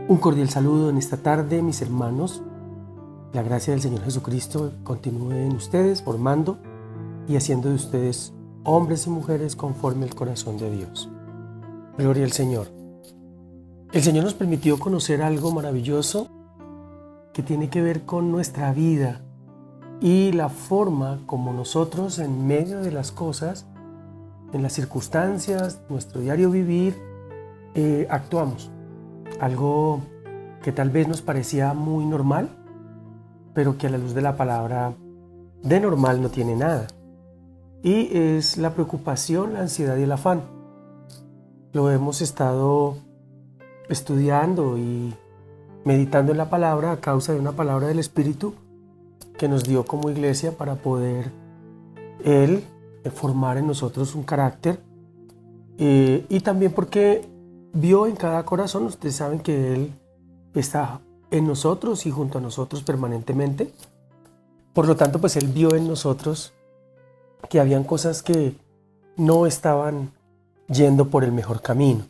Un cordial saludo en esta tarde, mis hermanos. La gracia del Señor Jesucristo continúe en ustedes, formando y haciendo de ustedes hombres y mujeres conforme al corazón de Dios. Gloria al Señor. El Señor nos permitió conocer algo maravilloso que tiene que ver con nuestra vida y la forma como nosotros, en medio de las cosas, en las circunstancias, nuestro diario vivir, actuamos. Algo que tal vez nos parecía muy normal, pero que a la luz de la palabra de normal no tiene nada. Y es la preocupación, la ansiedad y el afán. Lo hemos estado estudiando y meditando en la palabra a causa de una palabra del Espíritu que nos dio como iglesia para poder Él formar en nosotros un carácter y también porque vio en cada corazón. Ustedes saben que Él está en nosotros y junto a nosotros permanentemente. Por lo tanto, pues Él vio en nosotros que habían cosas que no estaban yendo por el mejor camino.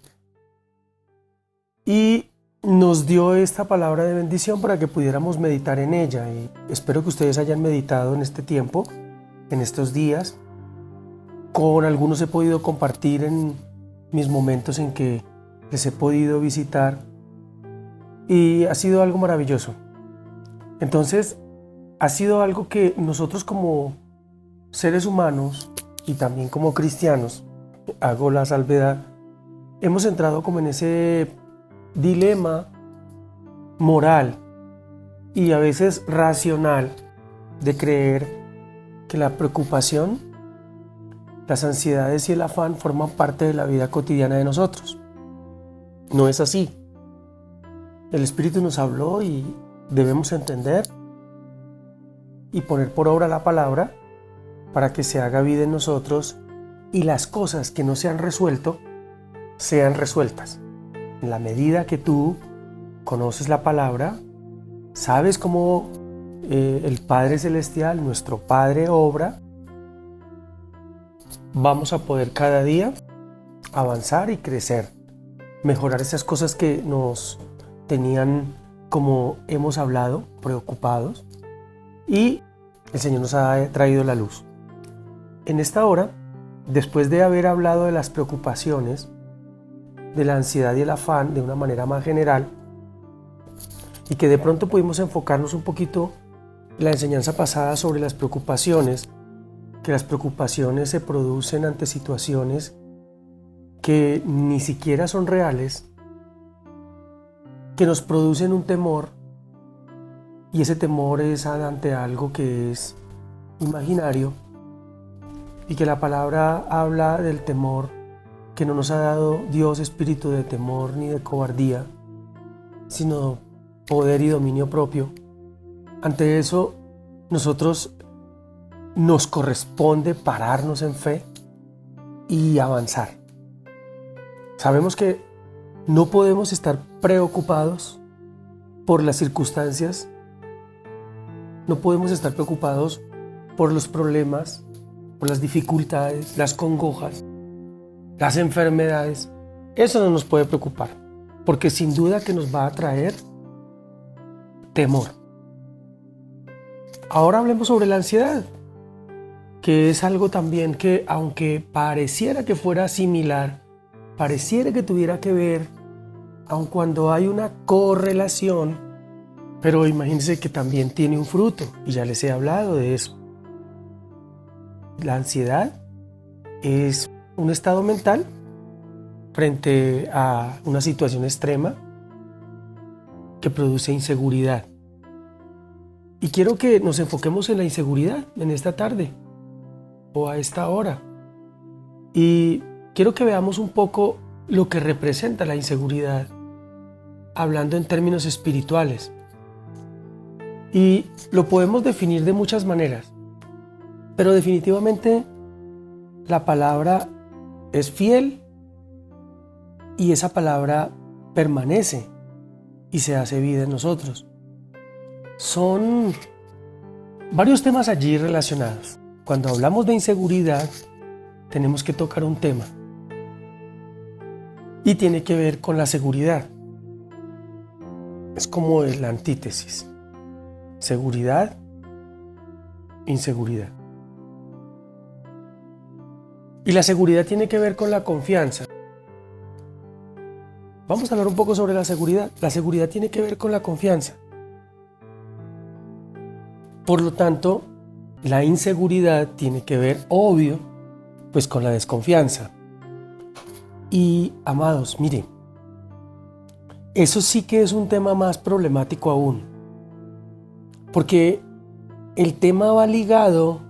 Y nos dio esta palabra de bendición para que pudiéramos meditar en ella. Y espero que ustedes hayan meditado en este tiempo, en estos días. Con algunos he podido compartir en mis momentos en que les he podido visitar y ha sido algo maravilloso. Entonces, ha sido algo que nosotros como seres humanos y también como cristianos, hago la salvedad, hemos entrado como en ese dilema moral y a veces racional de creer que la preocupación, las ansiedades y el afán forman parte de la vida cotidiana de nosotros. No es así. El Espíritu nos habló y debemos entender y poner por obra la palabra para que se haga vida en nosotros y las cosas que no se han resuelto sean resueltas. En la medida que tú conoces la palabra, sabes cómo el Padre Celestial, nuestro Padre, obra, vamos a poder cada día avanzar y crecer, mejorar esas cosas que nos tenían, como hemos hablado, preocupados, y el Señor nos ha traído la luz. En esta hora, después de haber hablado de las preocupaciones, de la ansiedad y el afán de una manera más general, y que de pronto pudimos enfocarnos un poquito en la enseñanza pasada sobre las preocupaciones, que las preocupaciones se producen ante situaciones que ni siquiera son reales, que nos producen un temor, y ese temor es ante algo que es imaginario, y que la palabra habla del temor que no nos ha dado Dios, espíritu de temor ni de cobardía, sino poder y dominio propio. Ante eso, nosotros nos corresponde pararnos en fe y avanzar. Sabemos que no podemos estar preocupados por las circunstancias, no podemos estar preocupados por los problemas, por las dificultades, las congojas, las enfermedades. Eso no nos puede preocupar, porque sin duda que nos va a traer temor. Ahora hablemos sobre la ansiedad, que es algo también que, aunque pareciera que fuera similar, pareciera que tuviera que ver, aun cuando hay una correlación, pero imagínense que también tiene un fruto, y ya les he hablado de eso. La ansiedad es un estado mental frente a una situación extrema que produce inseguridad. Y quiero que nos enfoquemos en la inseguridad en esta tarde o a esta hora. Y quiero que veamos un poco lo que representa la inseguridad, hablando en términos espirituales. Y lo podemos definir de muchas maneras, pero definitivamente la palabra es fiel y esa palabra permanece y se hace vida en nosotros. Son varios temas allí relacionados. Cuando hablamos de inseguridad, tenemos que tocar un tema y tiene que ver con la seguridad. es como la antítesis. Seguridad, inseguridad. Y la seguridad tiene que ver con la confianza. Vamos a hablar un poco sobre la seguridad. La seguridad tiene que ver con la confianza. Por lo tanto, la inseguridad tiene que ver, obvio, pues con la desconfianza. Y, amados, miren, eso sí que es un tema más problemático aún. Porque el tema va ligado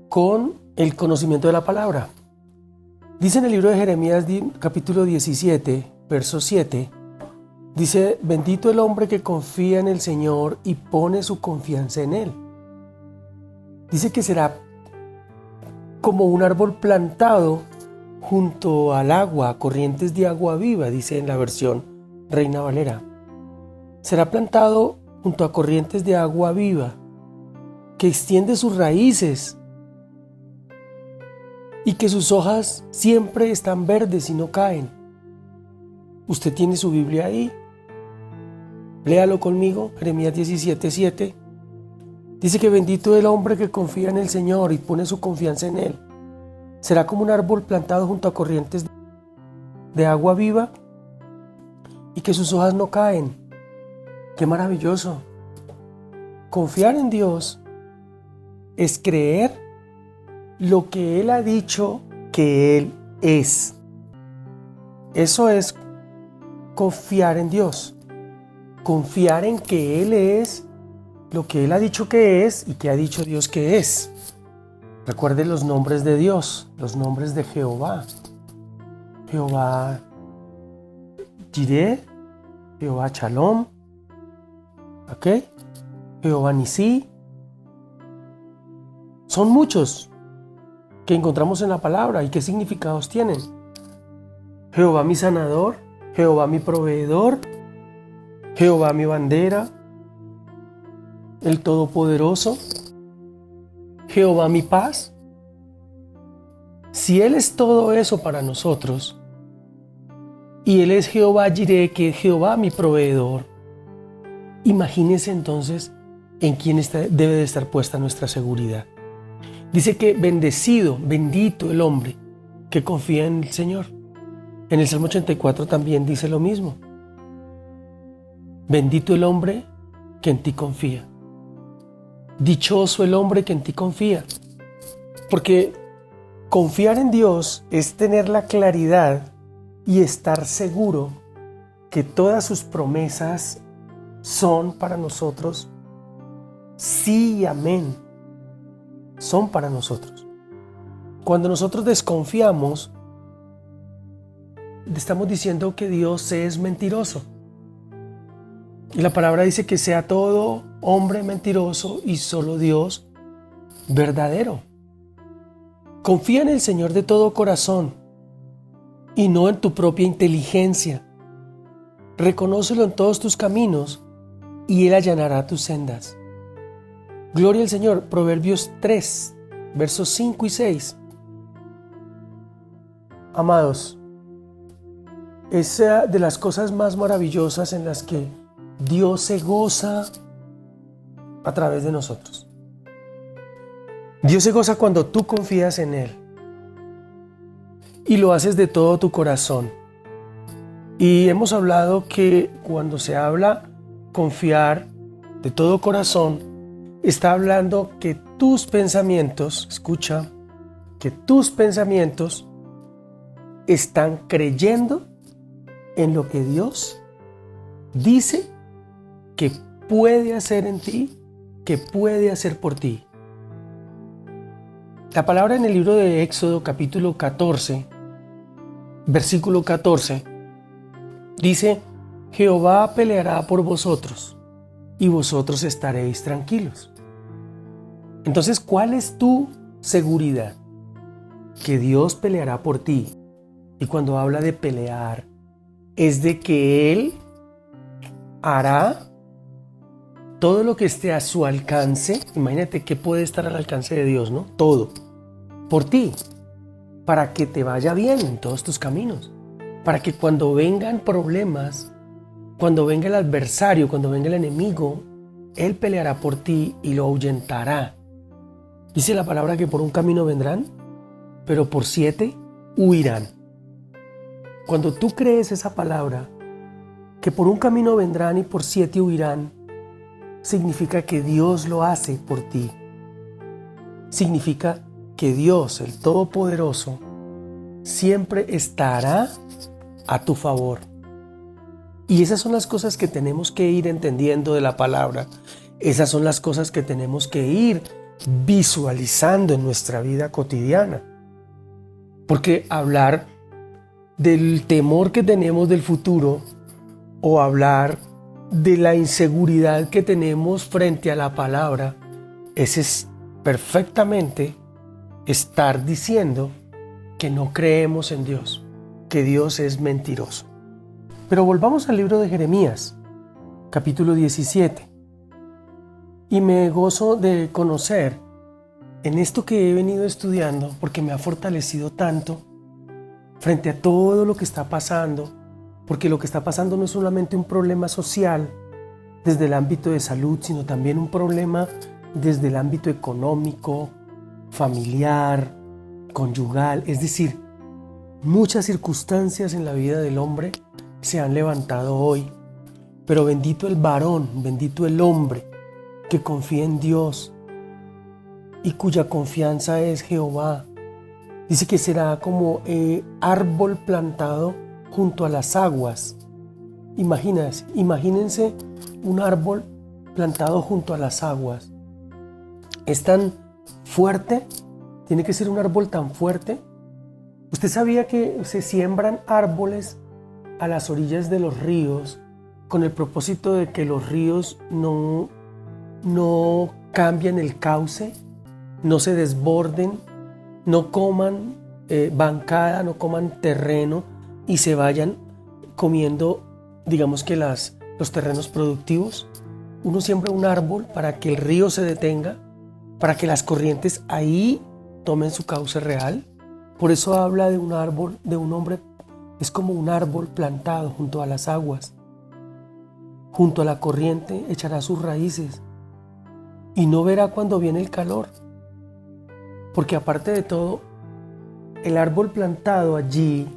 con el conocimiento de la palabra. Dice en el libro de Jeremías, capítulo 17, verso 7, dice: bendito el hombre que confía en el Señor y pone su confianza en Él. Dice que será como un árbol plantado junto al agua, corrientes de agua viva, dice en la versión Reina Valera. Será plantado junto a corrientes de agua viva, que extiende sus raíces y que sus hojas siempre están verdes y no caen. Usted tiene su Biblia ahí. Léalo conmigo, Jeremías 17:7. Dice que bendito el hombre que confía en el Señor y pone su confianza en Él. Será como un árbol plantado junto a corrientes de agua viva y que sus hojas no caen. ¡Qué maravilloso! Confiar en Dios es creer lo que Él ha dicho que Él es. Eso es confiar en Dios. Confiar en que Él es lo que Él ha dicho que es y que ha dicho Dios que es. Recuerde los nombres de Dios, los nombres de Jehová. Jehová Jireh, Jehová Shalom, ¿ok? Jehová Nisí. Son muchos que encontramos en la palabra y qué significados tienen. Jehová mi sanador, Jehová mi proveedor, Jehová mi bandera, el Todopoderoso, Jehová mi paz. Si Él es todo eso para nosotros, y Él es Jehová Jireh, que es Jehová mi proveedor, imagínense entonces en quién debe de estar puesta nuestra seguridad. Dice que bendecido, bendito el hombre que confía en el Señor. En el Salmo 84 también dice lo mismo. Bendito el hombre que en ti confía. Dichoso el hombre que en ti confía. Porque confiar en Dios es tener la claridad y estar seguro que todas sus promesas son para nosotros. Sí y amén. Son para nosotros. Cuando nosotros desconfiamos, estamos diciendo que Dios es mentiroso. Y la palabra dice que sea todo hombre mentiroso y solo Dios verdadero. Confía en el Señor de todo corazón y no en tu propia inteligencia. Reconócelo en todos tus caminos y Él allanará tus sendas. Gloria al Señor. Proverbios 3, versos 5 y 6. Amados, es de las cosas más maravillosas en las que Dios se goza a través de nosotros. Dios se goza cuando tú confías en Él y lo haces de todo tu corazón. Y hemos hablado que cuando se habla confiar de todo corazón, está hablando que tus pensamientos, escucha, que tus pensamientos están creyendo en lo que Dios dice que puede hacer en ti, que puede hacer por ti. La palabra en el libro de Éxodo capítulo 14, versículo 14, dice: Jehová peleará por vosotros y vosotros estaréis tranquilos. Entonces, ¿cuál es tu seguridad? Que Dios peleará por ti. Y cuando habla de pelear, es de que Él hará todo lo que esté a su alcance. Imagínate qué puede estar al alcance de Dios, ¿no? Todo. Por ti. Para que te vaya bien en todos tus caminos. Para que cuando vengan problemas, Cuando venga el adversario, cuando venga el enemigo, Él peleará por ti y lo ahuyentará. Dice la palabra que por un camino vendrán, pero por 7 huirán. Cuando tú crees esa palabra, que por un camino vendrán y por 7 huirán, significa que Dios lo hace por ti. Significa que Dios, el Todopoderoso, siempre estará a tu favor. Y esas son las cosas que tenemos que ir entendiendo de la palabra. Esas son las cosas que tenemos que ir visualizando en nuestra vida cotidiana. Porque hablar del temor que tenemos del futuro o hablar de la inseguridad que tenemos frente a la palabra, ese es perfectamente estar diciendo que no creemos en Dios, que Dios es mentiroso. Pero volvamos al libro de Jeremías, capítulo 17. Y me gozo de conocer en esto que he venido estudiando, porque me ha fortalecido tanto frente a todo lo que está pasando, porque lo que está pasando no es solamente un problema social desde el ámbito de salud, sino también un problema desde el ámbito económico, familiar, conyugal. Es decir, muchas circunstancias en la vida del hombre se han levantado hoy. Pero bendito el varón, bendito el hombre que confía en Dios y cuya confianza es Jehová. Dice que será como árbol plantado junto a las aguas. Imagínense un árbol plantado junto a las aguas. Es tan fuerte, tiene que ser un árbol tan fuerte. ¿Usted sabía que se siembran árboles a las orillas de los ríos con el propósito de que los ríos no cambien el cauce, no se desborden, no coman bancada, no coman terreno y se vayan comiendo, digamos que los terrenos productivos? Uno siembra un árbol para que el río se detenga, para que las corrientes ahí tomen su cauce real. Por eso habla de un árbol, de un hombre, es como un árbol plantado junto a las aguas. Junto a la corriente echará sus raíces y no verá cuando viene el calor. Porque aparte de todo, el árbol plantado allí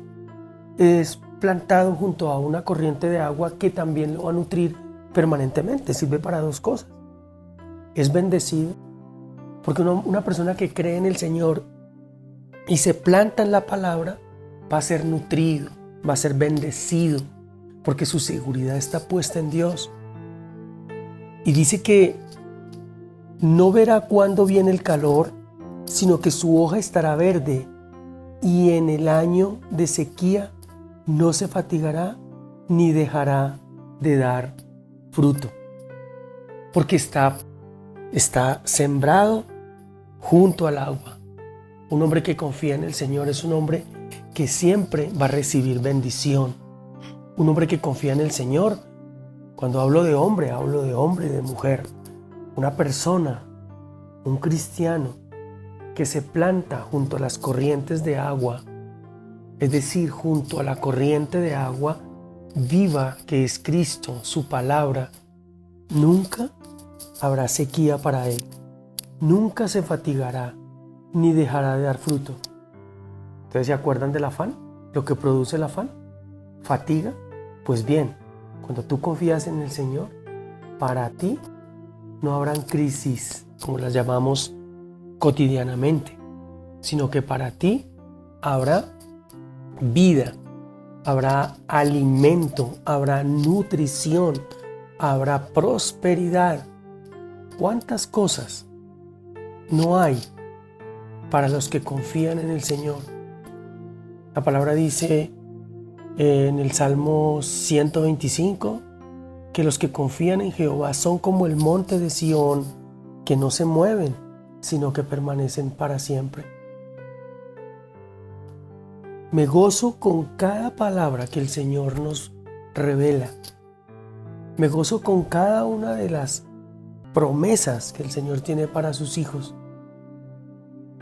es plantado junto a una corriente de agua que también lo va a nutrir permanentemente. Sirve para 2 cosas. Es bendecido, porque una persona que cree en el Señor y se planta en la palabra va a ser nutrido, va a ser bendecido, porque su seguridad está puesta en Dios. Y dice que no verá cuándo viene el calor, sino que su hoja estará verde, y en el año de sequía no se fatigará ni dejará de dar fruto, porque está sembrado junto al agua. Un hombre que confía en el Señor es un hombre que siempre va a recibir bendición. Un hombre que confía en el Señor, cuando hablo de hombre y de mujer. Una persona, un cristiano que se planta junto a las corrientes de agua, es decir, junto a la corriente de agua viva que es Cristo, su palabra, nunca habrá sequía para él, nunca se fatigará ni dejará de dar fruto. ¿Ustedes se acuerdan del afán? ¿Lo que produce el afán? ¿Fatiga? Pues bien, cuando tú confías en el Señor, para ti no habrán crisis, como las llamamos cotidianamente, sino que para ti habrá vida, habrá alimento, habrá nutrición, habrá prosperidad. ¿Cuántas cosas no hay para los que confían en el Señor? La palabra dice en el Salmo 125 que los que confían en Jehová son como el monte de Sión, que no se mueven, sino que permanecen para siempre. Me gozo con cada palabra que el Señor nos revela. Me gozo con cada una de las promesas que el Señor tiene para sus hijos.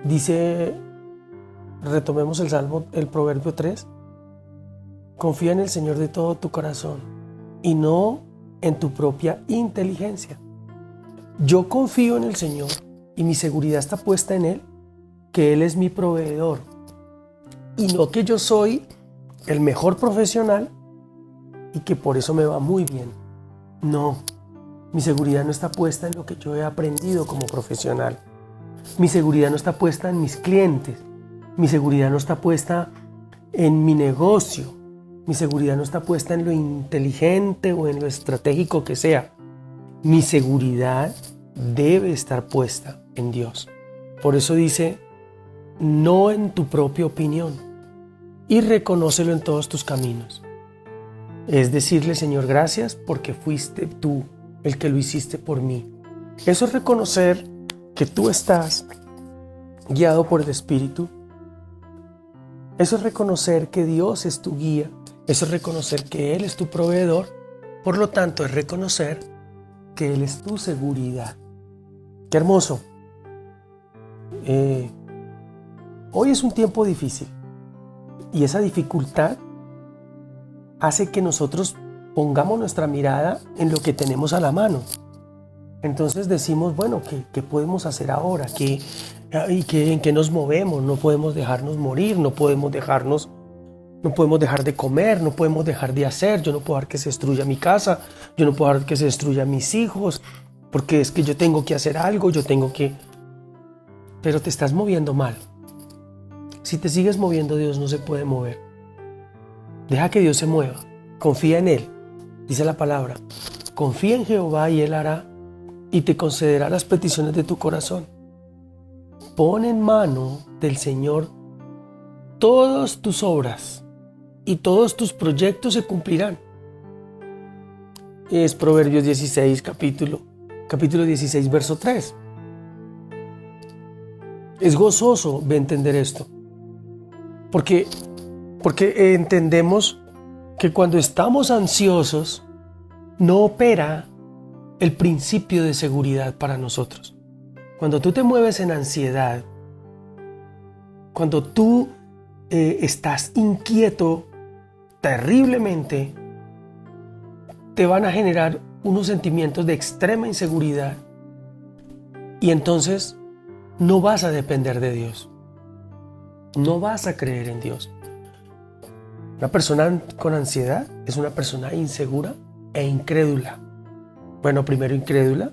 Dice, retomemos el Salmo, el Proverbio 3, confía en el Señor de todo tu corazón y no en tu propia inteligencia. Yo confío en el Señor y mi seguridad está puesta en Él, que Él es mi proveedor. Y no que yo soy el mejor profesional y que por eso me va muy bien. No, mi seguridad no está puesta en lo que yo he aprendido como profesional. Mi seguridad no está puesta en mis clientes. Mi seguridad no está puesta en mi negocio. Mi seguridad no está puesta en lo inteligente o en lo estratégico que sea. Mi seguridad debe estar puesta en Dios. Por eso dice, no en tu propia opinión, y reconócelo en todos tus caminos. Es decirle, Señor, gracias porque fuiste tú el que lo hiciste por mí. Eso es reconocer que tú estás guiado por el Espíritu. Eso es reconocer que Dios es tu guía. Eso es reconocer que Él es tu proveedor. Por lo tanto, es reconocer que Él es tu seguridad. ¡Qué hermoso! Hoy es un tiempo difícil y esa dificultad hace que nosotros pongamos nuestra mirada en lo que tenemos a la mano. Entonces decimos, bueno, ¿qué podemos hacer ahora? ¿En qué nos movemos? No podemos dejarnos morir, no podemos dejar de comer, no podemos dejar de hacer. Yo no puedo dejar que se destruya mi casa, yo no puedo dejar que se destruya mis hijos, porque es que yo tengo que hacer algo, Pero te estás moviendo mal. Si te sigues moviendo, Dios no se puede mover. Deja que Dios se mueva. Confía en Él. Dice la palabra, confía en Jehová y Él hará y te concederá las peticiones de tu corazón. Pon en mano del Señor todas tus obras y todos tus proyectos se cumplirán. Es Proverbios 16, capítulo 16, verso 3. Es gozoso entender esto, porque entendemos que cuando estamos ansiosos no opera el principio de seguridad para nosotros. Cuando tú te mueves en ansiedad, cuando tú estás inquieto terriblemente, te van a generar unos sentimientos de extrema inseguridad y entonces no vas a depender de Dios. No vas a creer en Dios. Una persona con ansiedad es una persona insegura e incrédula. Bueno, primero incrédula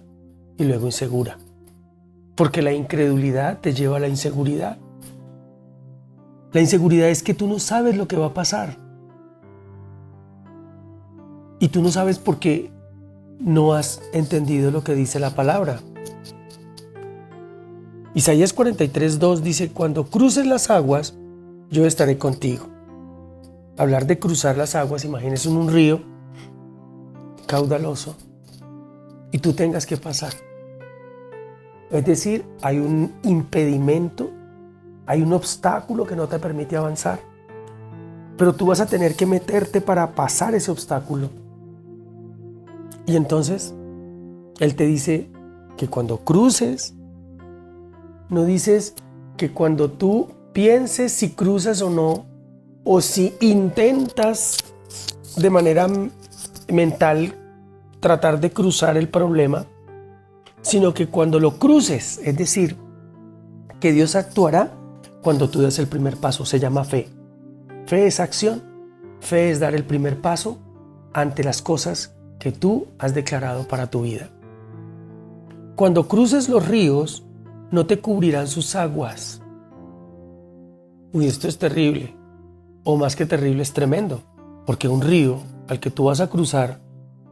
y luego insegura. Porque la incredulidad te lleva a la inseguridad. La inseguridad es que tú no sabes lo que va a pasar. Y tú no sabes porque no has entendido lo que dice la palabra. Isaías 43:2 dice, cuando cruces las aguas, yo estaré contigo. Hablar de cruzar las aguas, imagínese un río caudaloso y tú tengas que pasar. Es decir, hay un impedimento, hay un obstáculo que no te permite avanzar. Pero tú vas a tener que meterte para pasar ese obstáculo. Y entonces, Él te dice que cuando cruces, no dices que cuando tú pienses si cruzas o no, o si intentas de manera mental tratar de cruzar el problema, sino que cuando lo cruces, es decir, que Dios actuará cuando tú des el primer paso. Se llama fe. Fe es acción, fe es dar el primer paso ante las cosas que tú has declarado para tu vida. Cuando cruces los ríos, no te cubrirán sus aguas. Uy, esto es terrible, o más que terrible, es tremendo, porque un río al que tú vas a cruzar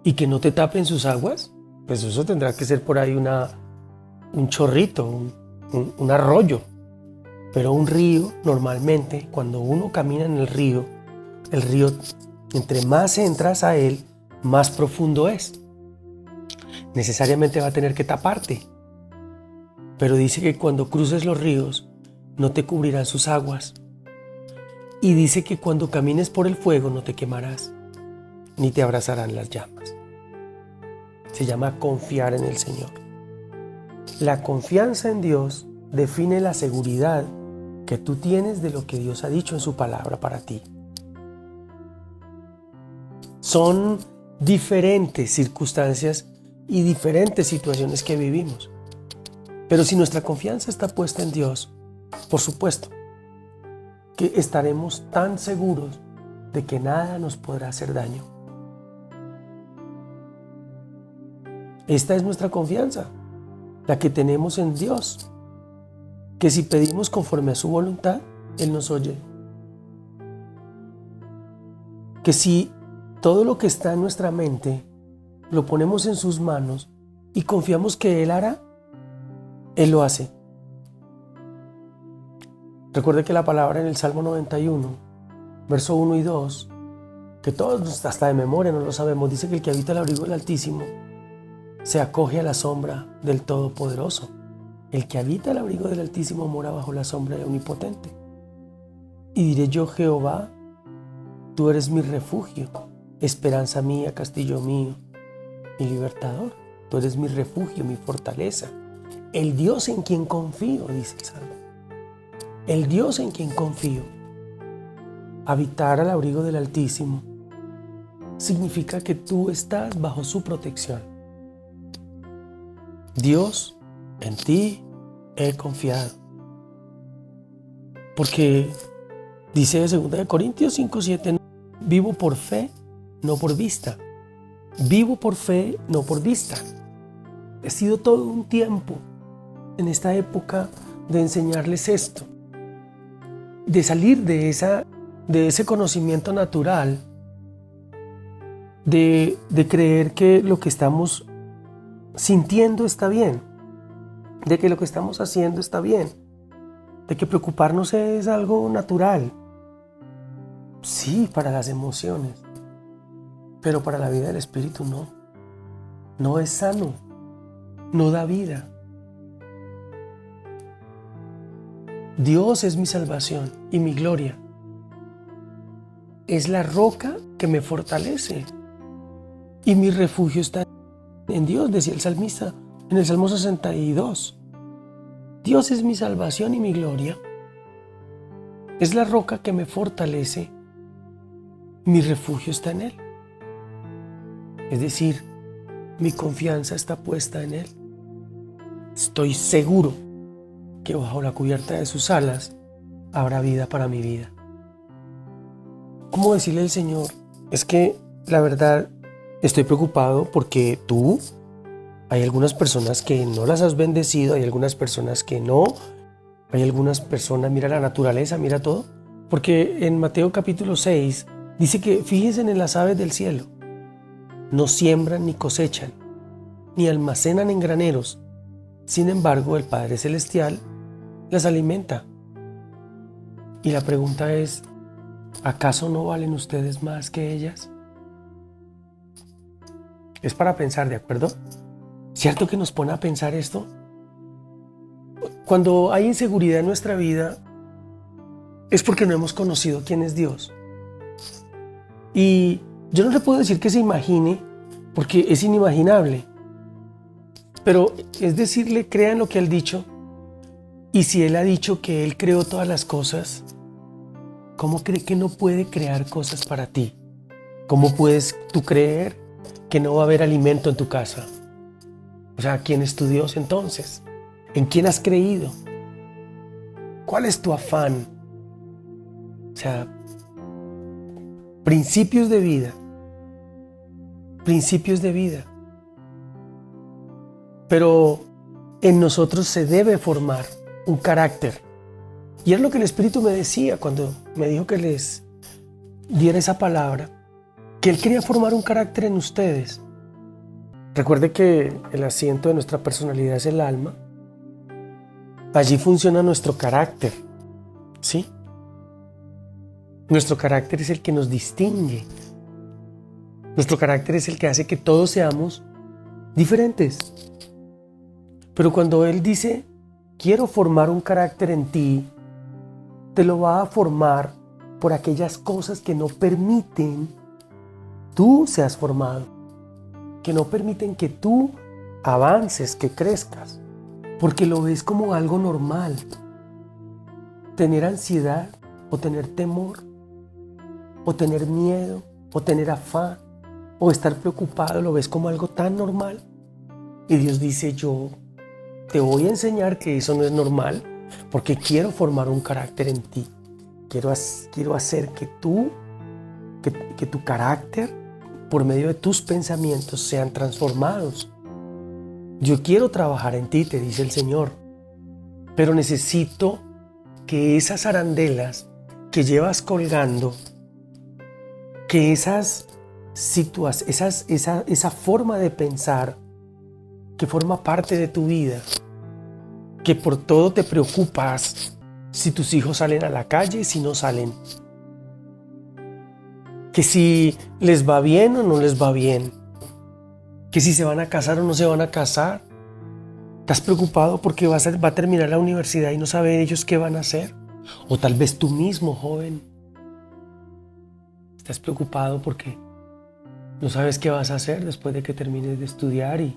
y que no te tapen sus aguas, pues eso tendrá que ser por ahí un chorrito, un arroyo. Pero un río, normalmente, cuando uno camina en el río, entre más entras a él, más profundo es. Necesariamente va a tener que taparte. Pero dice que cuando cruces los ríos, no te cubrirán sus aguas. Y dice que cuando camines por el fuego, no te quemarás, ni te abrazarán las llamas. Se llama confiar en el Señor. La confianza en Dios define la seguridad que tú tienes de lo que Dios ha dicho en su palabra para ti. Son diferentes circunstancias y diferentes situaciones que vivimos. Pero si nuestra confianza está puesta en Dios, por supuesto que estaremos tan seguros de que nada nos podrá hacer daño. Esta es nuestra confianza, la que tenemos en Dios, que si pedimos conforme a su voluntad, Él nos oye. Que si todo lo que está en nuestra mente lo ponemos en sus manos y confiamos que Él hará, Él lo hace. Recuerde que la palabra en el Salmo 91, verso 1 y 2, que todos hasta de memoria no lo sabemos, dice que el que habita el abrigo del Altísimo se acoge a la sombra del Todopoderoso. El que habita el abrigo del Altísimo mora bajo la sombra del Omnipotente. Y diré yo, Jehová, tú eres mi refugio, esperanza mía, castillo mío, mi libertador. Tú eres mi refugio, mi fortaleza. El Dios en quien confío, dice el Salmo. El Dios en quien confío. Habitar al abrigo del Altísimo significa que tú estás bajo su protección. Dios, en ti he confiado. Porque dice 2 Corintios 5:7, vivo por fe, no por vista. Vivo por fe, no por vista. He sido todo un tiempo en esta época de enseñarles esto, de salir de ese conocimiento natural, de creer que lo que estamos sintiendo está bien, de que lo que estamos haciendo está bien, de que preocuparnos es algo natural. Sí, para las emociones, pero para la vida del espíritu no. No es sano, no da vida. Dios es mi salvación y mi gloria. Es la roca que me fortalece. Y mi refugio está en Dios, decía el salmista en el Salmo 62. Dios es mi salvación y mi gloria. Es la roca que me fortalece. Mi refugio está en Él. Es decir, mi confianza está puesta en Él. Estoy seguro que bajo la cubierta de sus alas habrá vida para mi vida. ¿Cómo decirle al Señor? Es que la verdad estoy preocupado porque hay algunas personas que no las has bendecido, hay algunas personas que no, hay algunas personas, mira la naturaleza, mira todo. Porque en Mateo capítulo 6 dice que fíjense en las aves del cielo. No siembran ni cosechan, ni almacenan en graneros. Sin embargo, el Padre Celestial las alimenta. Y la pregunta es, ¿acaso no valen ustedes más que ellas? Es para pensar, ¿de acuerdo? ¿Cierto que nos pone a pensar esto? Cuando hay inseguridad en nuestra vida, es porque no hemos conocido quién es Dios. Y yo no le puedo decir que se imagine, porque es inimaginable. Pero es decirle, crea en lo que Él ha dicho. Y si Él ha dicho que Él creó todas las cosas, ¿cómo cree que no puede crear cosas para ti? ¿Cómo puedes tú creer que no va a haber alimento en tu casa? O sea, ¿quién es tu Dios entonces? ¿En quién has creído? ¿Cuál es tu afán? O sea, principios de vida. Principios de vida. Pero en nosotros se debe formar un carácter. Y es lo que el Espíritu me decía cuando me dijo que les diera esa palabra, que Él quería formar un carácter en ustedes. Recuerde que el asiento de nuestra personalidad es el alma. Allí funciona nuestro carácter, ¿sí? Nuestro carácter es el que nos distingue. Nuestro carácter es el que hace que todos seamos diferentes. Pero cuando Él dice, quiero formar un carácter en ti, te lo va a formar por aquellas cosas que no permiten tú seas formado, que no permiten que tú avances, que crezcas, porque lo ves como algo normal. Tener ansiedad, o tener temor, o tener miedo, o tener afán, o estar preocupado lo ves como algo tan normal. Y Dios dice, yo te voy a enseñar que eso no es normal, porque quiero formar un carácter en ti. Quiero hacer que tu carácter, por medio de tus pensamientos, sean transformados. Yo quiero trabajar en ti, te dice el Señor, pero necesito que esas arandelas que llevas colgando, que esa forma de pensar que forma parte de tu vida, que por todo te preocupas, si tus hijos salen a la calle, si no salen, que si les va bien o no les va bien, que si se van a casar o no se van a casar. ¿Estás preocupado porque va a terminar la universidad y no saben ellos qué van a hacer? O tal vez tú mismo, joven, estás preocupado porque no sabes qué vas a hacer después de que termines de estudiar y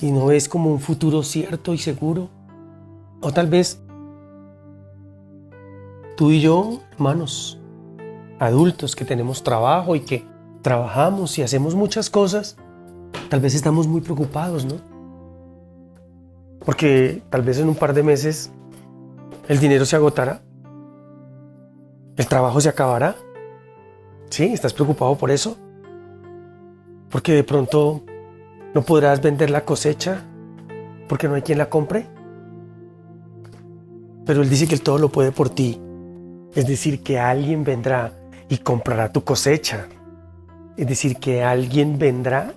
no ves como un futuro cierto y seguro. O tal vez tú y yo, hermanos, adultos que tenemos trabajo y que trabajamos y hacemos muchas cosas, tal vez estamos muy preocupados, ¿no? Porque tal vez en un par de meses el dinero se agotará, el trabajo se acabará. ¿Sí? ¿Estás preocupado por eso? Porque de pronto no podrás vender la cosecha porque no hay quien la compre. Pero Él dice que Él todo lo puede por ti. Es decir, que alguien vendrá y comprará tu cosecha. Es decir, que alguien vendrá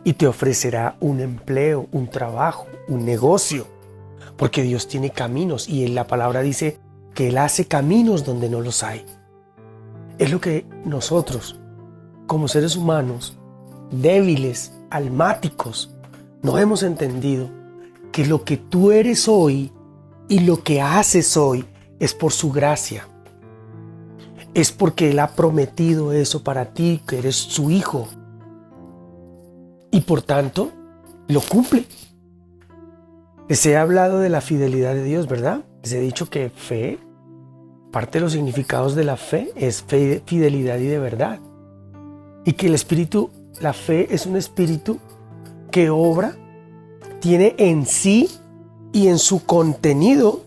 y te ofrecerá un empleo, un trabajo, un negocio. Porque Dios tiene caminos y en la palabra dice que Él hace caminos donde no los hay. Es lo que nosotros, como seres humanos, débiles, almáticos, no hemos entendido, que lo que tú eres hoy y lo que haces hoy es por su gracia. Es porque Él ha prometido eso para ti, que eres su hijo. Y por tanto, lo cumple. Les he hablado de la fidelidad de Dios, ¿verdad? Les he dicho que fe, parte de los significados de la fe es fe, fidelidad y de verdad. Y que el espíritu, la fe es un espíritu que obra, tiene en sí y en su contenido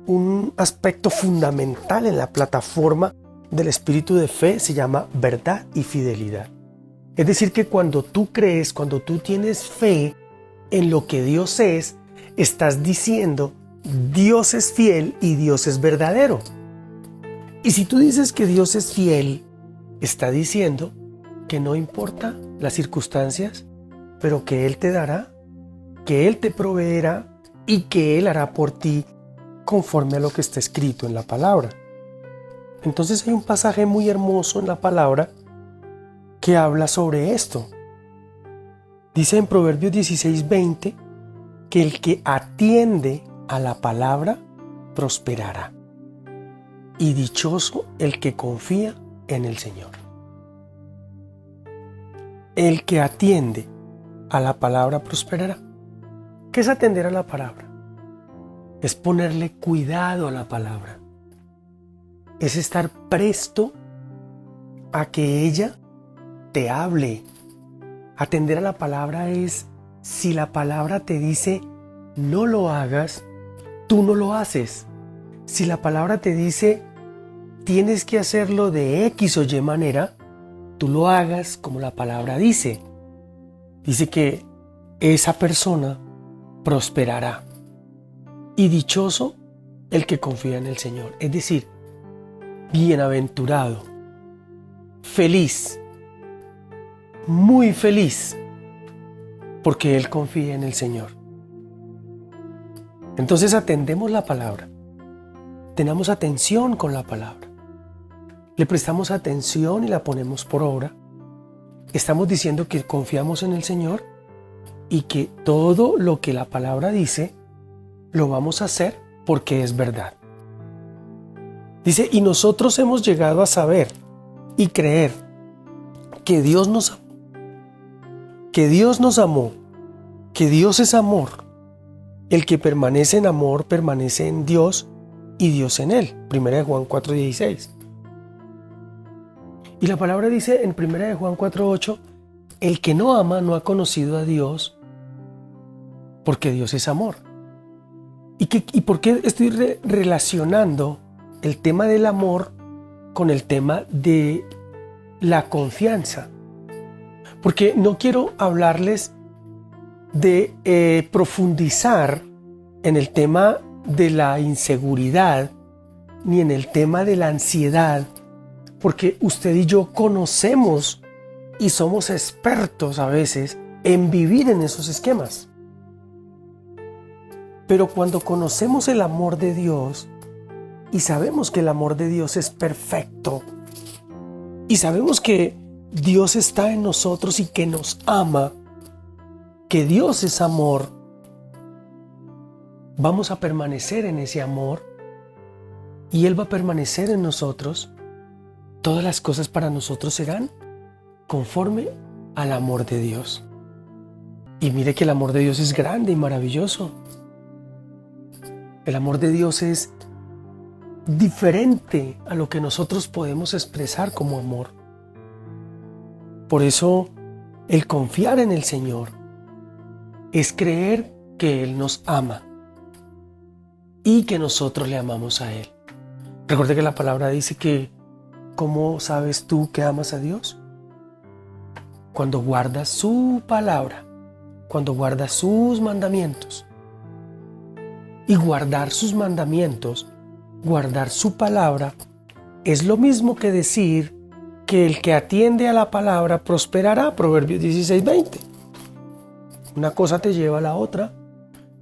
un aspecto fundamental en la plataforma del espíritu de fe, se llama verdad y fidelidad. Es decir, que cuando tú crees, cuando tú tienes fe en lo que Dios es, estás diciendo Dios es fiel y Dios es verdadero. Y si tú dices que Dios es fiel, está diciendo que no importa las circunstancias, pero que Él te dará, que Él te proveerá y que Él hará por ti conforme a lo que está escrito en la palabra. Entonces hay un pasaje muy hermoso en la palabra que habla sobre esto. Dice en Proverbios 16:20 que el que atiende a la palabra prosperará, y dichoso el que confía en el Señor. El que atiende a la palabra prosperará. ¿Qué es atender a la palabra? Es ponerle cuidado a la palabra. Es estar presto a que ella te hable. Atender a la palabra es, si la palabra te dice no lo hagas, tú no lo haces. Si la palabra te dice tienes que hacerlo de X o Y manera, tú lo hagas como la palabra dice. Dice que esa persona prosperará. Y dichoso el que confía en el Señor. Es decir, bienaventurado, feliz, muy feliz, porque él confía en el Señor. Entonces atendemos la palabra, tenemos atención con la palabra, le prestamos atención y la ponemos por obra. Estamos diciendo que confiamos en el Señor y que todo lo que la palabra dice lo vamos a hacer porque es verdad. Dice, y nosotros hemos llegado a saber y creer que Dios nos amó, que Dios nos amó, que Dios es amor. El que permanece en amor permanece en Dios y Dios en él. 1 Juan 4:16. Y la palabra dice en 1 de Juan 4:8, el que no ama no ha conocido a Dios, porque Dios es amor. ¿Y por qué estoy relacionando el tema del amor con el tema de la confianza? Porque no quiero hablarles de profundizar en el tema de la inseguridad ni en el tema de la ansiedad, porque usted y yo conocemos y somos expertos a veces en vivir en esos esquemas. Pero cuando conocemos el amor de Dios y sabemos que el amor de Dios es perfecto y sabemos que Dios está en nosotros y que nos ama, que Dios es amor, vamos a permanecer en ese amor y Él va a permanecer en nosotros. Todas las cosas para nosotros serán conforme al amor de Dios. Y mire que el amor de Dios es grande y maravilloso. El amor de Dios es diferente a lo que nosotros podemos expresar como amor. Por eso, el confiar en el Señor es creer que Él nos ama y que nosotros le amamos a Él. Recuerde que la palabra dice que ¿cómo sabes tú que amas a Dios? Cuando guardas su palabra, cuando guardas sus mandamientos. Y guardar sus mandamientos, guardar su palabra, es lo mismo que decir que el que atiende a la palabra prosperará, Proverbios 16:20. Una cosa te lleva a la otra,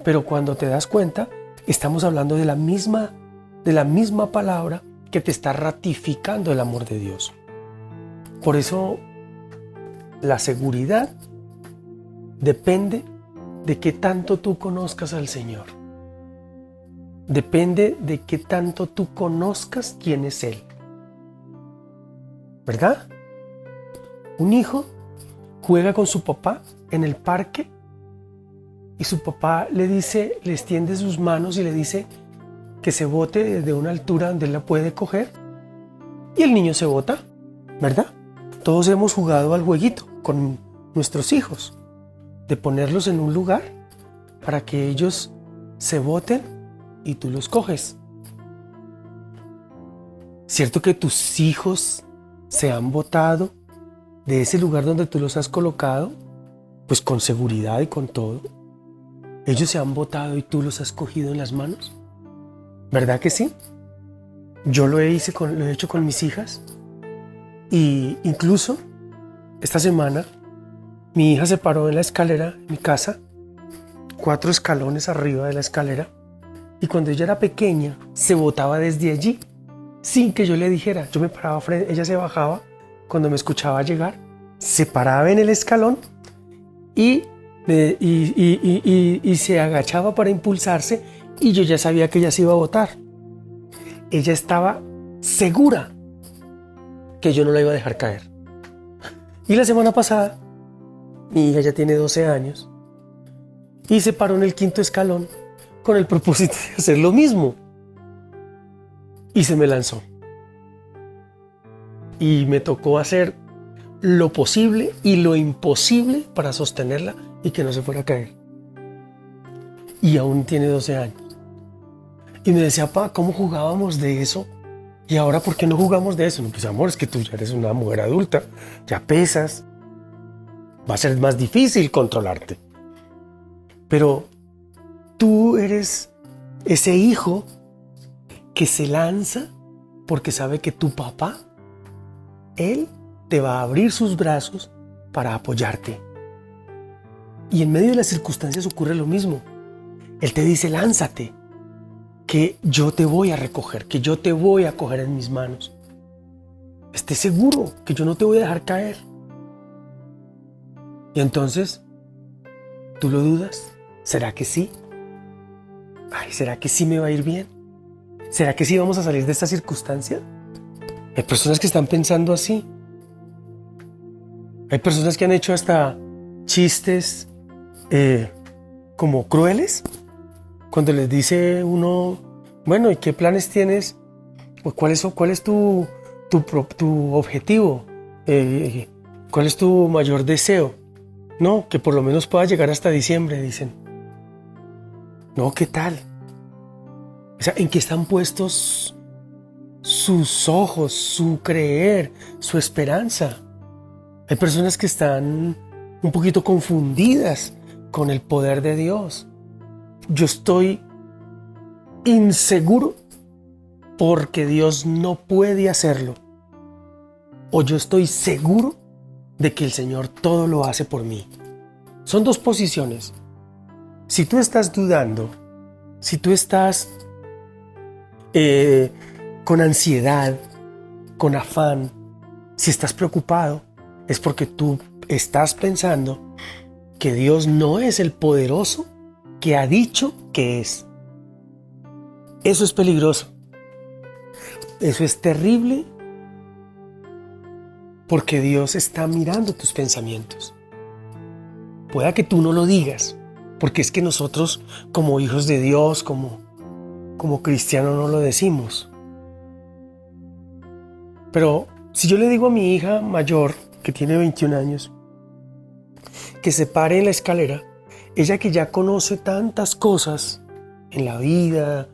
pero cuando te das cuenta, estamos hablando de la misma palabra que te está ratificando el amor de Dios. Por eso, la seguridad depende de qué tanto tú conozcas al Señor. Depende de qué tanto tú conozcas quién es Él. ¿Verdad? Un hijo juega con su papá en el parque y su papá le extiende sus manos y le dice que se bote desde una altura donde él la puede coger y el niño se bota, ¿verdad? Todos hemos jugado al jueguito con nuestros hijos, de ponerlos en un lugar para que ellos se boten y tú los coges. ¿Cierto que tus hijos se han botado de ese lugar donde tú los has colocado? Pues con seguridad y con todo. Ellos se han botado y tú los has cogido en las manos. ¿Verdad que sí? Yo lo he hecho con mis hijas. Y incluso esta semana mi hija se paró en la escalera en mi casa, 4 escalones arriba de la escalera. Y cuando ella era pequeña, se botaba desde allí, sin que yo le dijera. Yo me paraba frente, ella se bajaba, cuando me escuchaba llegar, se paraba en el escalón y se agachaba para impulsarse y yo ya sabía que ella se iba a botar. Ella estaba segura que yo no la iba a dejar caer. Y la semana pasada, mi hija ya tiene 12 años y se paró en el 5.º escalón con el propósito de hacer lo mismo. Y se me lanzó. Y me tocó hacer lo posible y lo imposible para sostenerla y que no se fuera a caer. Y aún tiene 12 años. Y me decía, papá, ¿cómo jugábamos de eso? Y ahora, ¿por qué no jugamos de eso? No, pues amor, es que tú ya eres una mujer adulta, ya pesas. Va a ser más difícil controlarte. Pero tú eres ese hijo que se lanza porque sabe que tu papá, Él te va a abrir sus brazos para apoyarte. Y en medio de las circunstancias ocurre lo mismo. Él te dice, lánzate, que yo te voy a recoger, que yo te voy a coger en mis manos. Esté seguro que yo no te voy a dejar caer. Y entonces, ¿tú lo dudas? ¿Será que sí? Ay, ¿será que sí me va a ir bien? ¿Será que sí vamos a salir de esta circunstancia? Hay personas que están pensando así. Hay personas que han hecho hasta chistes como crueles. Cuando les dice uno, bueno, ¿y qué planes tienes? ¿Cuál es tu objetivo? ¿Cuál es tu mayor deseo? No, que por lo menos pueda llegar hasta diciembre, dicen. No, ¿qué tal? O sea, ¿en qué están puestos sus ojos, su creer, su esperanza? Hay personas que están un poquito confundidas con el poder de Dios. Yo estoy inseguro porque Dios no puede hacerlo. O yo estoy seguro de que el Señor todo lo hace por mí. Son dos posiciones. Si tú estás dudando, si tú estás con ansiedad, con afán, si estás preocupado, es porque tú estás pensando que Dios no es el poderoso que ha dicho que es. Eso es peligroso. Eso es terrible porque Dios está mirando tus pensamientos. Pueda que tú no lo digas, porque es que nosotros como hijos de Dios, como cristianos no lo decimos. Pero si yo le digo a mi hija mayor, que tiene 21 años, que se pare en la escalera, ella que ya conoce tantas cosas en la vida,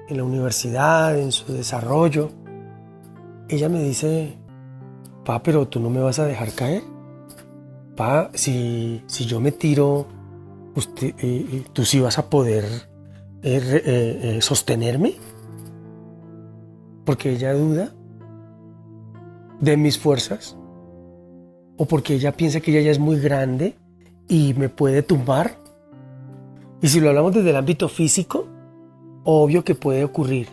en la universidad, en su desarrollo, ella me dice: Pa, pero tú no me vas a dejar caer. Pa, si yo me tiro, tú sí vas a poder sostenerme. Porque ella duda de mis fuerzas, o porque ella piensa que ella ya es muy grande y me puede tumbar. Y si lo hablamos desde el ámbito físico, obvio que puede ocurrir.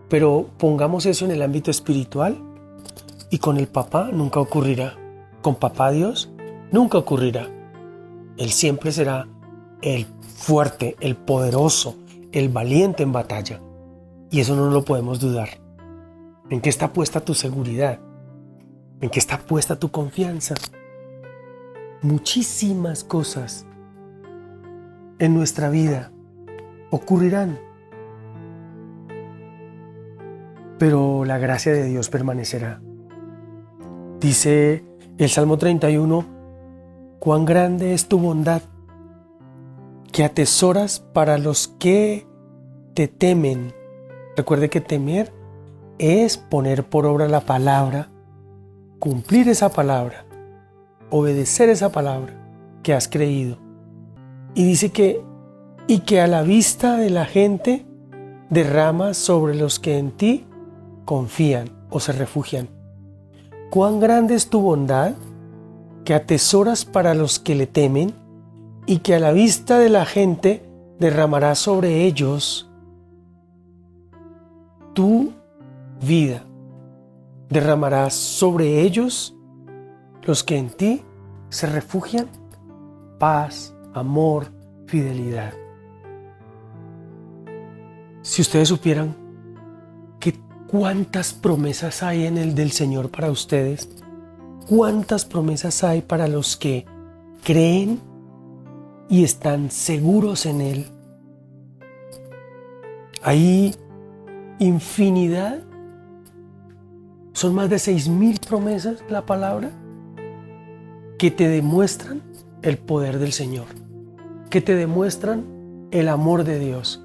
Pero pongamos eso en el ámbito espiritual, y con el papá nunca ocurrirá. Con papá Dios nunca ocurrirá. Él siempre será el fuerte, el poderoso, el valiente en batalla. Y eso no lo podemos dudar. ¿En qué está puesta tu seguridad? ¿En qué está puesta tu confianza? Muchísimas cosas en nuestra vida ocurrirán, pero la gracia de Dios permanecerá. Dice el Salmo 31, cuán grande es tu bondad, que atesoras para los que te temen. Recuerde que temer es poner por obra la palabra, cumplir esa palabra, obedecer esa palabra que has creído. Y dice que a la vista de la gente derramas sobre los que en ti confían o se refugian. Cuán grande es tu bondad, que atesoras para los que le temen, y que a la vista de la gente derramarás sobre ellos tu vida. Derramarás sobre ellos, los que en ti se refugian, paz, amor, fidelidad. Si ustedes supieran que cuántas promesas hay en el del Señor para ustedes, cuántas promesas hay para los que creen y están seguros en Él. Hay infinidad, son más de 6,000 promesas en la palabra que te demuestran el poder del Señor, que te demuestran el amor de Dios,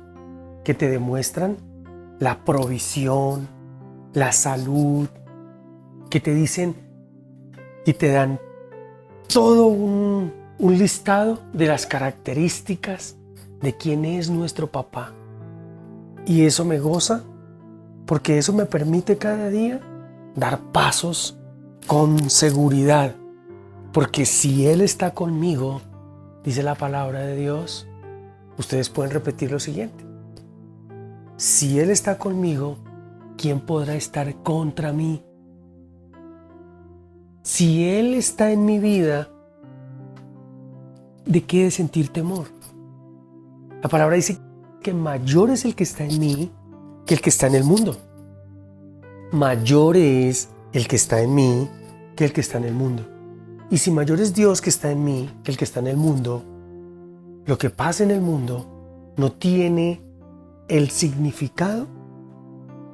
que te demuestran la provisión, la salud, que te dicen y te dan todo un listado de las características de quién es nuestro papá. Y eso me goza, porque eso me permite cada día dar pasos con seguridad. Porque si Él está conmigo, dice la palabra de Dios, ustedes pueden repetir lo siguiente: si Él está conmigo, ¿quién podrá estar contra mí? Si Él está en mi vida, ¿de qué he de sentir temor? La palabra dice que mayor es el que está en mí que el que está en el mundo. Mayor es el que está en mí que el que está en el mundo. Y si mayor es Dios que está en mí que el que está en el mundo, lo que pasa en el mundo no tiene el significado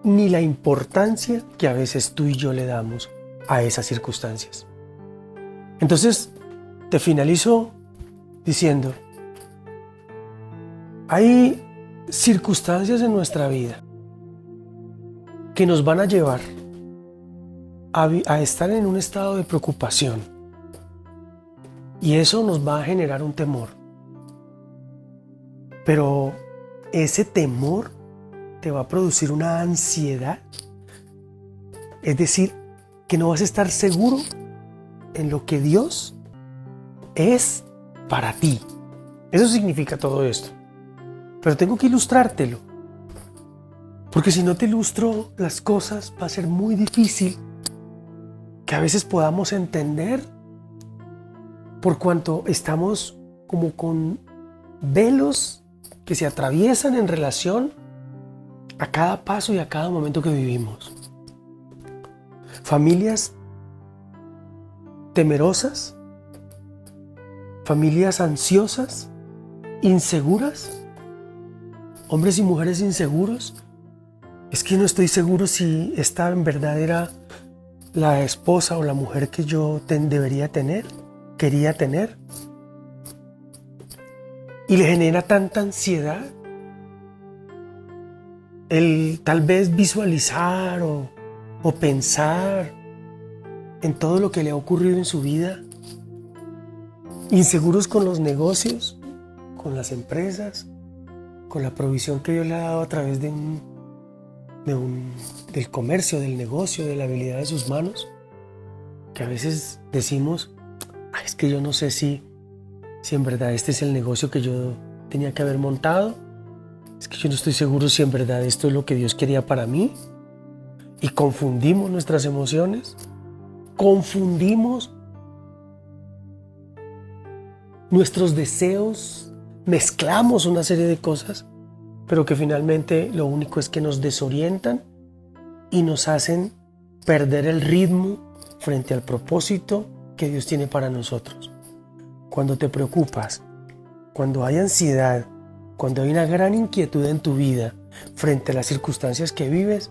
ni la importancia que a veces tú y yo le damos. a esas circunstancias. Entonces, te finalizo diciendo, hay circunstancias en nuestra vida que nos van a llevar a estar en un estado de preocupación, y eso nos va a generar un temor. Pero ese temor te va a producir una ansiedad, es decir, que no vas a estar seguro en lo que Dios es para ti. Eso significa todo esto. Pero tengo que ilustrártelo, porque si no te ilustro las cosas va a ser muy difícil que a veces podamos entender, por cuanto estamos como con velos que se atraviesan en relación a cada paso y a cada momento que vivimos. Familias temerosas, familias ansiosas, inseguras, hombres y mujeres inseguros. Es que no estoy seguro si esta en verdad era la esposa o la mujer que yo quería tener. Y le genera tanta ansiedad el tal vez visualizar o pensar en todo lo que le ha ocurrido en su vida. Inseguros con los negocios, con las empresas, con la provisión que Dios le ha dado a través del comercio, del negocio, de la habilidad de sus manos, que a veces decimos, es que yo no sé si en verdad este es el negocio que yo tenía que haber montado, es que yo no estoy seguro si en verdad esto es lo que Dios quería para mí, y confundimos nuestras emociones, confundimos nuestros deseos, mezclamos una serie de cosas, pero que finalmente lo único es que nos desorientan y nos hacen perder el ritmo frente al propósito que Dios tiene para nosotros. Cuando te preocupas, cuando hay ansiedad, cuando hay una gran inquietud en tu vida frente a las circunstancias que vives,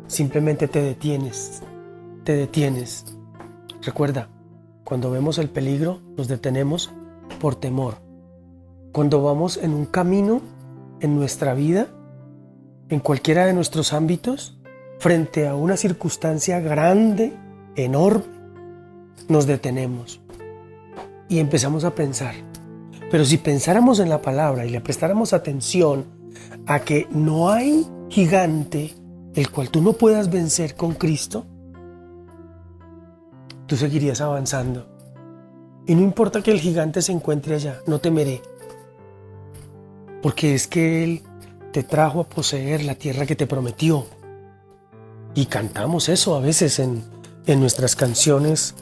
simplemente te detienes. Recuerda, cuando vemos el peligro, nos detenemos por temor. Cuando vamos en un camino en nuestra vida, en cualquiera de nuestros ámbitos, frente a una circunstancia grande, enorme, nos detenemos y empezamos a pensar. Pero si pensáramos en la palabra y le prestáramos atención a que no hay gigante el cual tú no puedas vencer con Cristo, tú seguirías avanzando. Y no importa que el gigante se encuentre allá, no temeré. Porque es que Él te trajo a poseer la tierra que te prometió. Y cantamos eso a veces en nuestras canciones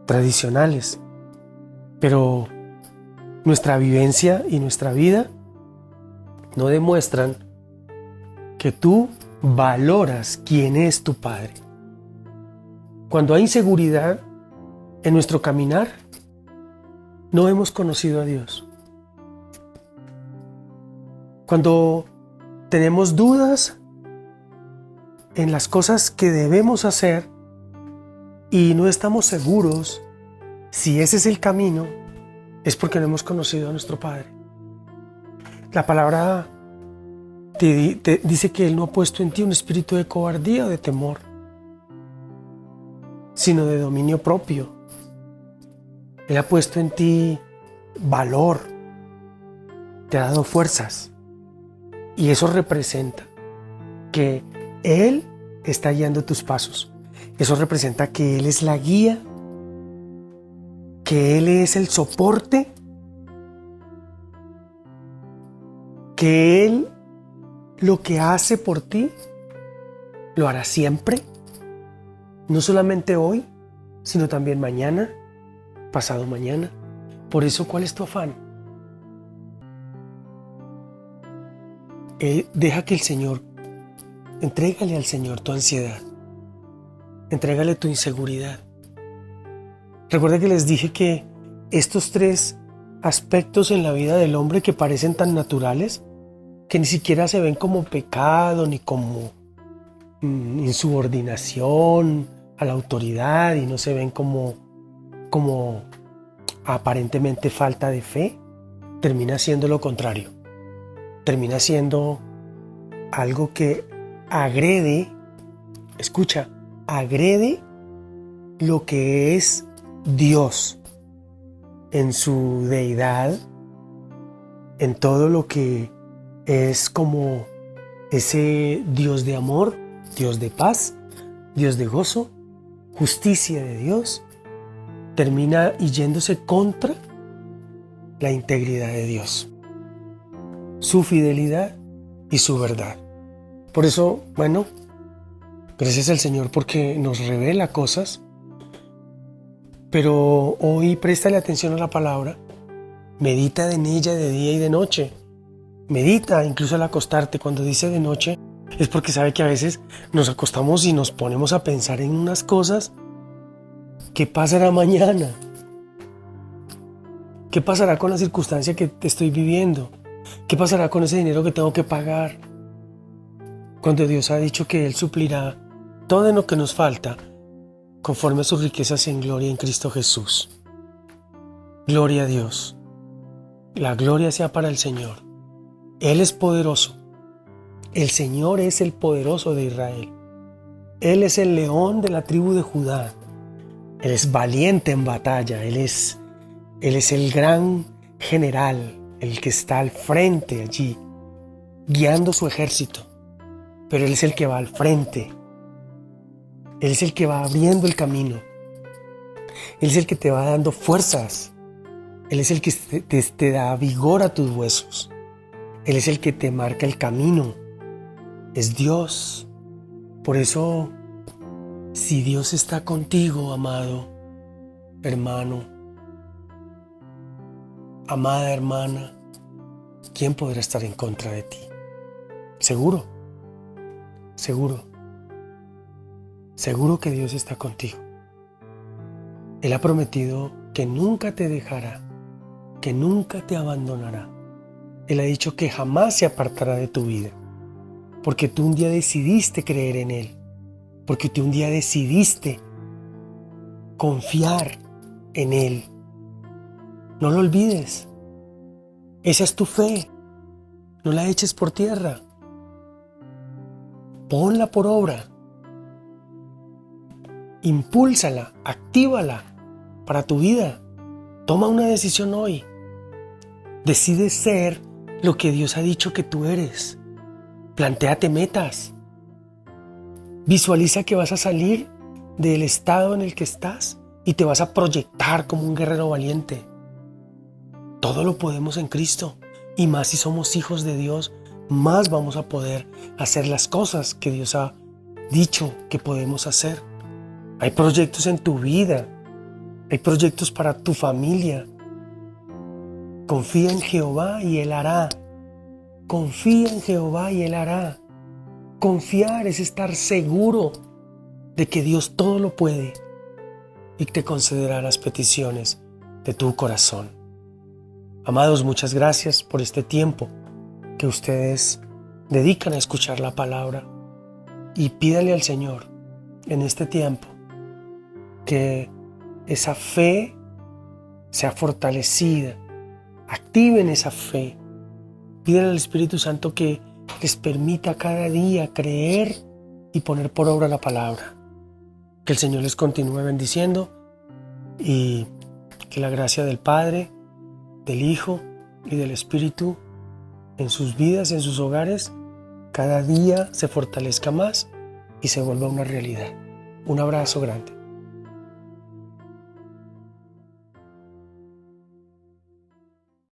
tradicionales. Pero nuestra vivencia y nuestra vida no demuestran que tú valoras quién es tu Padre. Cuando hay inseguridad en nuestro caminar, no hemos conocido a Dios. Cuando tenemos dudas en las cosas que debemos hacer y no estamos seguros si ese es el camino, es porque no hemos conocido a nuestro Padre. La palabra te dice que Él no ha puesto en ti un espíritu de cobardía o de temor, sino de dominio propio. Él ha puesto en ti valor, te ha dado fuerzas. Y eso representa que Él está guiando tus pasos. Eso representa que Él es la guía, que Él es el soporte, que Él lo que hace por ti lo hará siempre, no solamente hoy, sino también mañana, pasado mañana. Por eso, ¿cuál es tu afán? Deja que el Señor, entrégale al Señor tu ansiedad, entrégale tu inseguridad. Recuerda que les dije que estos tres aspectos en la vida del hombre que parecen tan naturales, que ni siquiera se ven como pecado ni como insubordinación a la autoridad y no se ven como aparentemente falta de fe, termina siendo lo contrario. Termina siendo algo que agrede, escucha, agrede lo que es Dios en su deidad, en todo lo que es como ese Dios de amor, Dios de paz, Dios de gozo, justicia de Dios, termina yéndose contra la integridad de Dios, su fidelidad y su verdad. Por eso, bueno, gracias al Señor porque nos revela cosas, pero hoy préstale atención a la palabra, medita en ella de día y de noche, medita incluso al acostarte. Cuando dice de noche es porque sabe que a veces nos acostamos y nos ponemos a pensar en unas cosas. ¿Qué pasará mañana? ¿Qué pasará con la circunstancia que estoy viviendo? ¿Qué pasará con ese dinero que tengo que pagar? Cuando Dios ha dicho que Él suplirá todo lo que nos falta conforme a sus riquezas en gloria en Cristo Jesús. Gloria a Dios. La gloria sea para el Señor. Él es poderoso. El Señor es el poderoso de Israel. Él es el león de la tribu de Judá. Él es valiente en batalla. Él es el gran general, el que está al frente allí, guiando su ejército. Pero Él es el que va al frente. Él es el que va abriendo el camino. Él es el que te va dando fuerzas. Él es el que te da vigor a tus huesos. Él es el que te marca el camino. Es Dios. Por eso, si Dios está contigo, amado hermano, amada hermana, ¿quién podrá estar en contra de ti? Seguro, seguro, seguro que Dios está contigo. Él ha prometido que nunca te dejará, que nunca te abandonará. Él ha dicho que jamás se apartará de tu vida, porque tú un día decidiste creer en Él, porque tú un día decidiste confiar en Él. No lo olvides. Esa es tu fe. No la eches por tierra. Ponla por obra. Impúlsala, actívala para tu vida. Toma una decisión hoy. Decide ser lo que Dios ha dicho que tú eres. Plantéate metas. Visualiza que vas a salir del estado en el que estás y te vas a proyectar como un guerrero valiente. Todo lo podemos en Cristo, y más si somos hijos de Dios, más vamos a poder hacer las cosas que Dios ha dicho que podemos hacer. Hay proyectos en tu vida, hay proyectos para tu familia. Confía en Jehová y Él hará. Confía en Jehová y Él hará. Confiar es estar seguro de que Dios todo lo puede y te concederá las peticiones de tu corazón. Amados, muchas gracias por este tiempo que ustedes dedican a escuchar la palabra, y pídale al Señor en este tiempo que esa fe sea fortalecida. Activen esa fe. Pídale al Espíritu Santo que les permita cada día creer y poner por obra la palabra. Que el Señor les continúe bendiciendo y que la gracia del Padre, del Hijo y del Espíritu en sus vidas, en sus hogares, cada día se fortalezca más y se vuelva una realidad. Un abrazo grande.